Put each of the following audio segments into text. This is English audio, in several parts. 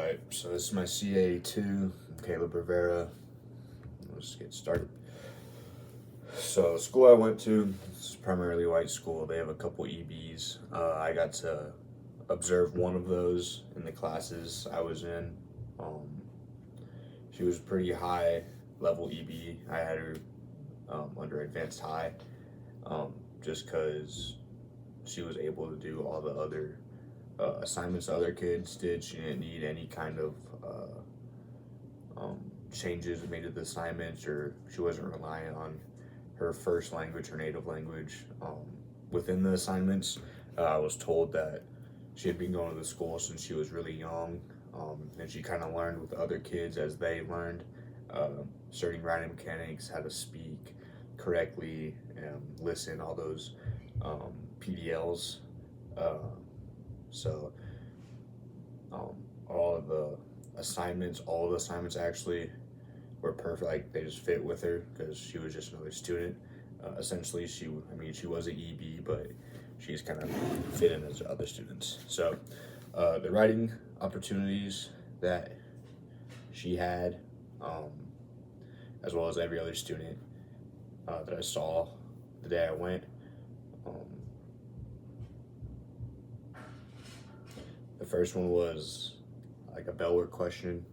Alright, so this is my CA2. I'm Caleb Rivera. Let's get started. So the school I went to is primarily white school. They have a couple EBs. I got to observe one of those in the classes I was in. She was pretty high level EB. I had her under advanced high, just because she was able to do all the other assignments other kids did. She didn't need any kind of changes made to the assignments, or she wasn't relying on her first language, her native language. Within the assignments, I was told that she had been going to the school since she was really young, and she kind of learned with other kids as they learned certain writing mechanics, how to speak correctly, listen, all those PDLs. So all of the assignments actually were perfect. Like, they just fit with her because she was just another student. Essentially, she was an EB, but she's kind of fit in as other students. So the writing opportunities that she had, as well as every other student that I saw the day I went, the first one was like a bell work question.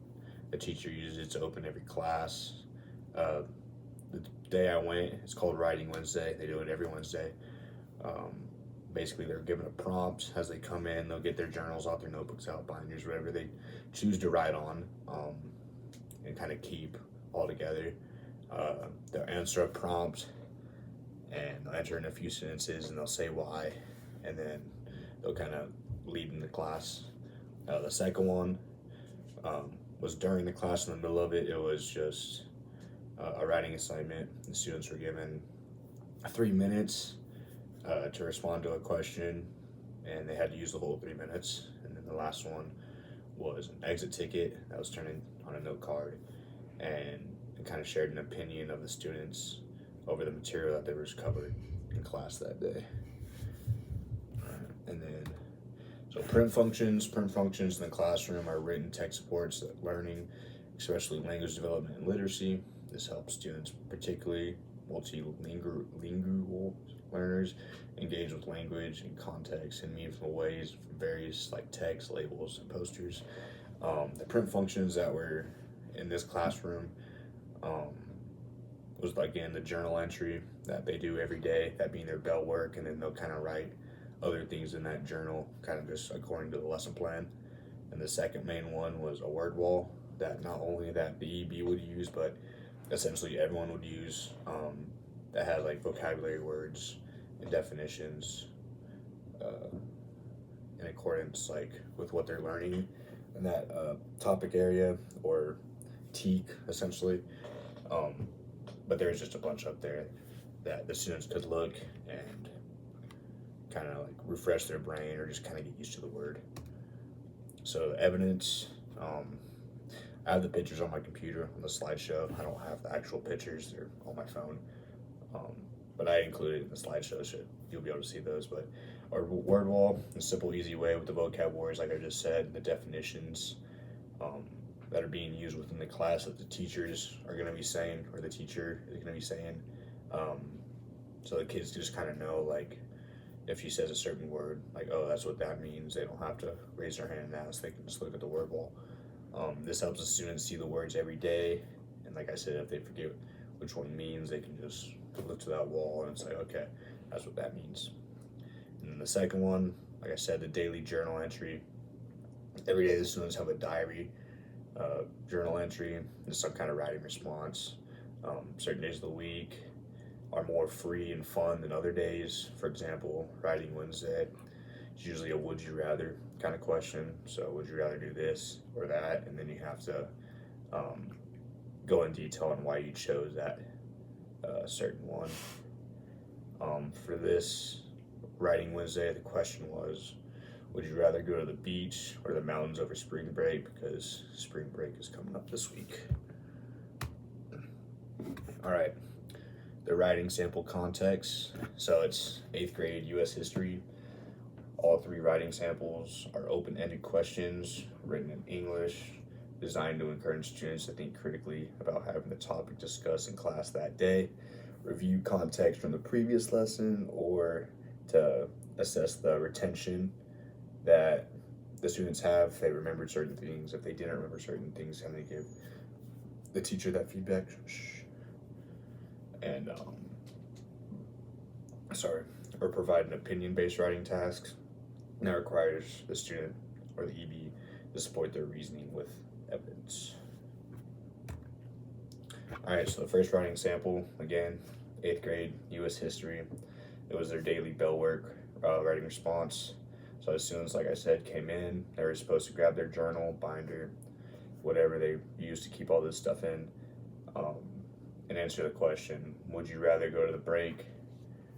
The teacher uses it to open every class. The day I went, it's called Writing Wednesday. They do it every Wednesday. Basically, they're given a prompt as they come in. They'll get their journals out, their notebooks out, binders, whatever they choose to write on, and kind of keep all together. They'll answer a prompt, and they'll enter in a few sentences, and they'll say why, and then they'll kind of lead in the class. The second one was during the class. In the middle of it, it was just a writing assignment. The students were given 3 minutes to respond to a question, and they had to use the whole 3 minutes. And then the last one was an exit ticket that was turned in on a note card, and it kind of shared an opinion of the students over the material that they were covered in class that day. And then, so print functions in the classroom are written text supports that learning, especially language development and literacy. This helps students, particularly multilingual learners, engage with language and context in meaningful ways from various like text, labels, and posters. The print functions that were in this classroom was, again, the journal entry that they do every day, that being their bell work, and then they'll kind of write other things in that journal, kind of just according to the lesson plan. And the second main one was a word wall that not only that the EB would use, but essentially everyone would use, that had like vocabulary words and definitions in accordance like with what they're learning in that topic area, or TEK essentially. But there's just a bunch up there that the students could look and kind of like refresh their brain, or just kind of get used to the word. So the evidence, I have the pictures on my computer on the slideshow. I don't have the actual pictures, they're on my phone. But I included it in the slideshow, so you'll be able to see those. But our word wall, a simple, easy way with the vocab words, like I just said, the definitions that are being used within the class that the teachers are going to be saying, or the teacher is going to be saying. So the kids just kind of know, like, if she says a certain word, like, oh, that's what that means. They don't have to raise their hand and ask. They can just look at the word wall. This helps the students see the words every day. And like I said, if they forget which one means, they can just look to that wall and say, okay, that's what that means. And then the second one, like I said, the daily journal entry. Every day the students have a diary journal entry, just some kind of writing response. Certain days of the week are more free and fun than other days. For example, Writing Wednesday, it's usually a would you rather kind of question. So would you rather do this or that? And then you have to go in detail on why you chose that certain one. For this Writing Wednesday, the question was, would you rather go to the beach or the mountains over spring break? Because spring break is coming up this week. All right, the writing sample context. So it's 8th grade U.S. history. All three writing samples are open-ended questions written in English, designed to encourage students to think critically about having the topic discussed in class that day, review context from the previous lesson, or to assess the retention that the students have, if they remembered certain things, if they didn't remember certain things, and they give the teacher that feedback. And or provide an opinion-based writing task that requires the student or the EB to support their reasoning with evidence. Alright, so the first writing sample, again, 8th grade, U.S. history. It was their daily bell work writing response. So as soon as, like I said, came in, they were supposed to grab their journal, binder, whatever they use to keep all this stuff in, and answer the question, would you rather go to the break,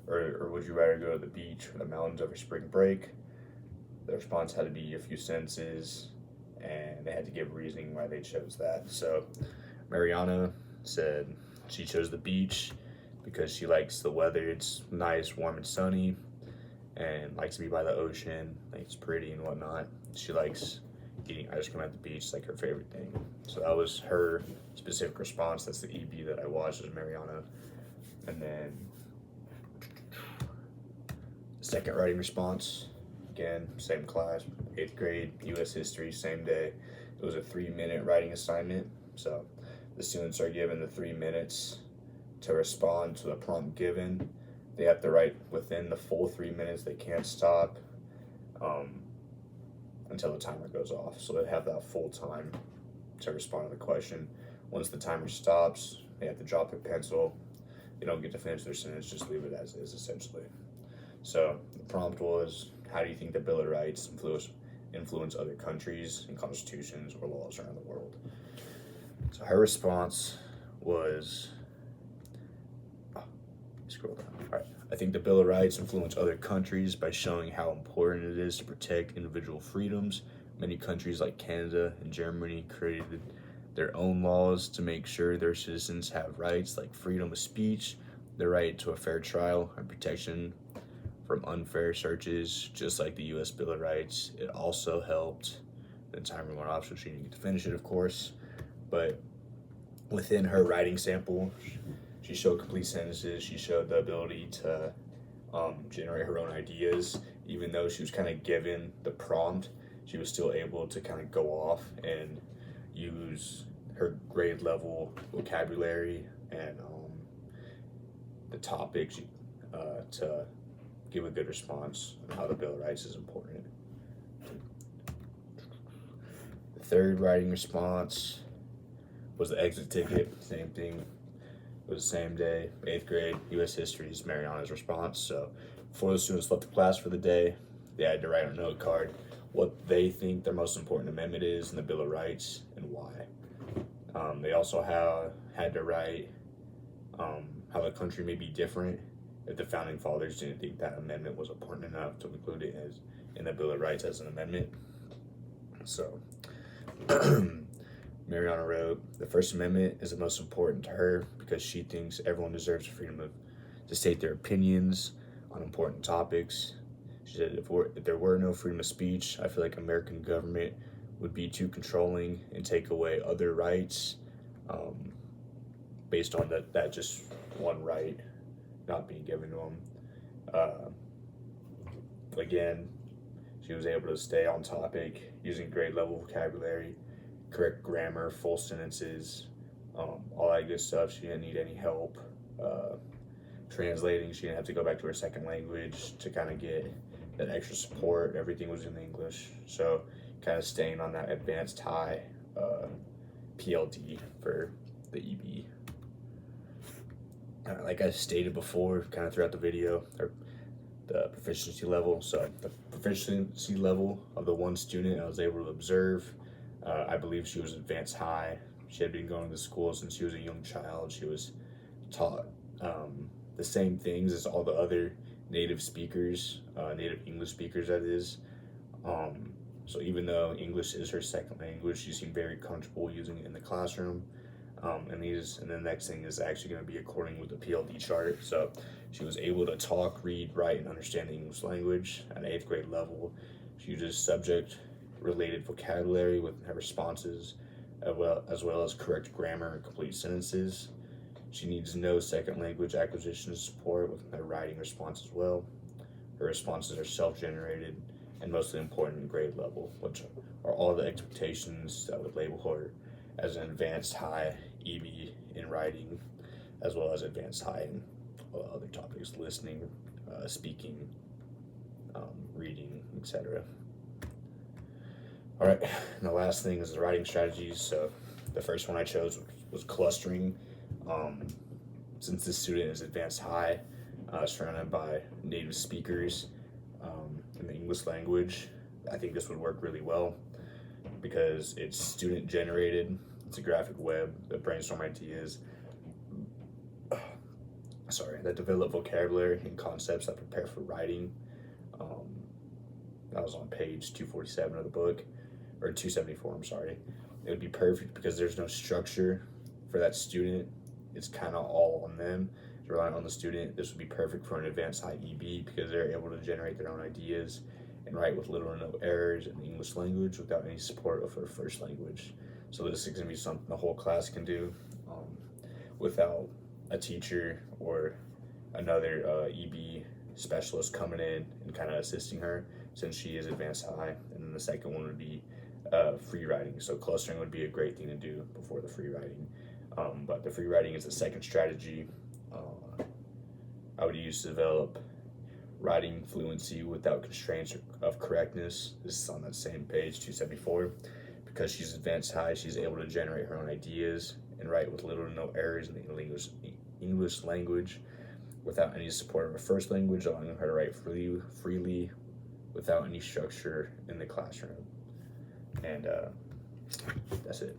or would you rather go to the beach or the mountains over spring break? The response had to be a few sentences, and they had to give reasoning why they chose that. So Mariana said she chose the beach because she likes the weather. It's nice, warm, and sunny, and likes to be by the ocean. Like, it's pretty and whatnot. She likes eating ice cream at the beach. It's like her favorite thing. So that was her specific response. That's the EB that I watched, was Mariana. And then second writing response, again, same class, 8th grade, U.S. history, same day. It was a 3-minute writing assignment. So the students are given the 3 minutes to respond to the prompt given. They have to write within the full 3 minutes. They can't stop until the timer goes off. So they have that full time to respond to the question. Once the timer stops, they have to drop their pencil. They don't get to finish their sentence, just leave it as is, essentially. So the prompt was, how do you think the Bill of Rights influence other countries and constitutions or laws around the world? So her response was, scroll down. All right. I think the Bill of Rights influence other countries by showing how important it is to protect individual freedoms. Many countries like Canada and Germany created their own laws to make sure their citizens have rights like freedom of speech, the right to a fair trial, and protection from unfair searches, just like the U.S. Bill of Rights. It also helped, the timer went off, so she didn't get to finish it, of course, but within her writing sample, she showed complete sentences. She showed the ability to generate her own ideas. Even though she was kind of given the prompt, she was still able to kind of go off and use her grade level vocabulary and the topics to give a good response on how the Bill of Rights is important. The third writing response was the exit ticket. Same thing. It was the same day, 8th grade, U.S. history is Mariana's response. So before the students left the class for the day, they had to write on a note card what they think their most important amendment is in the Bill of Rights and why. They also had to write how the country may be different if the founding fathers didn't think that amendment was important enough to include it as in the Bill of Rights as an amendment. So Mariana wrote, the First Amendment is the most important to her because she thinks everyone deserves the freedom to state their opinions on important topics. She said, if there were no freedom of speech, I feel like American government would be too controlling and take away other rights based on that just one right not being given to them. Again, she was able to stay on topic using grade level vocabulary, correct grammar, full sentences, all that good stuff. She didn't need any help translating. She didn't have to go back to her second language to kind of get that extra support. Everything was in English. So kind of staying on that advanced high PLD for the EB. Like I stated before, kind of throughout the video, or the proficiency level. So the proficiency level of the one student I was able to observe, I believe she was advanced high. She had been going to school since she was a young child. She was taught the same things as all the other native speakers, native English speakers that is. So even though English is her second language, she seemed very comfortable using it in the classroom. And the next thing is actually going to be according with the PLD chart. So she was able to talk, read, write, and understand the English language at 8th grade level. She uses subject-related vocabulary with her responses, as well as correct grammar and complete sentences. She needs no second language acquisition support with her writing response as well. Her responses are self-generated and mostly important in grade level, which are all the expectations that would label her as an advanced high EB in writing, as well as advanced high in other topics, listening, speaking, reading, etc. All right, and the last thing is the writing strategies. So the first one I chose was clustering. Since this student is advanced high, surrounded by native speakers in the English language, I think this would work really well because it's student generated. It's a graphic web that brainstorm ideas, that develop vocabulary and concepts that prepare for writing. That was on page 247 of the book, or 274, I'm sorry. It would be perfect because there's no structure for that student. It's kind of all on them, relying on the student. This would be perfect for an advanced high EB because they're able to generate their own ideas and write with little or no errors in the English language without any support of her first language. So this is going to be something the whole class can do without a teacher or another EB specialist coming in and kind of assisting her, since she is advanced high. And then the second one would be free writing. So clustering would be a great thing to do before the free writing. But the free writing is the second strategy I would use to develop writing fluency without constraints of correctness. This is on that same page, 274. Because she's advanced high, she's able to generate her own ideas and write with little or no errors in the English language without any support of her first language, allowing her to write freely without any structure in the classroom. And that's it.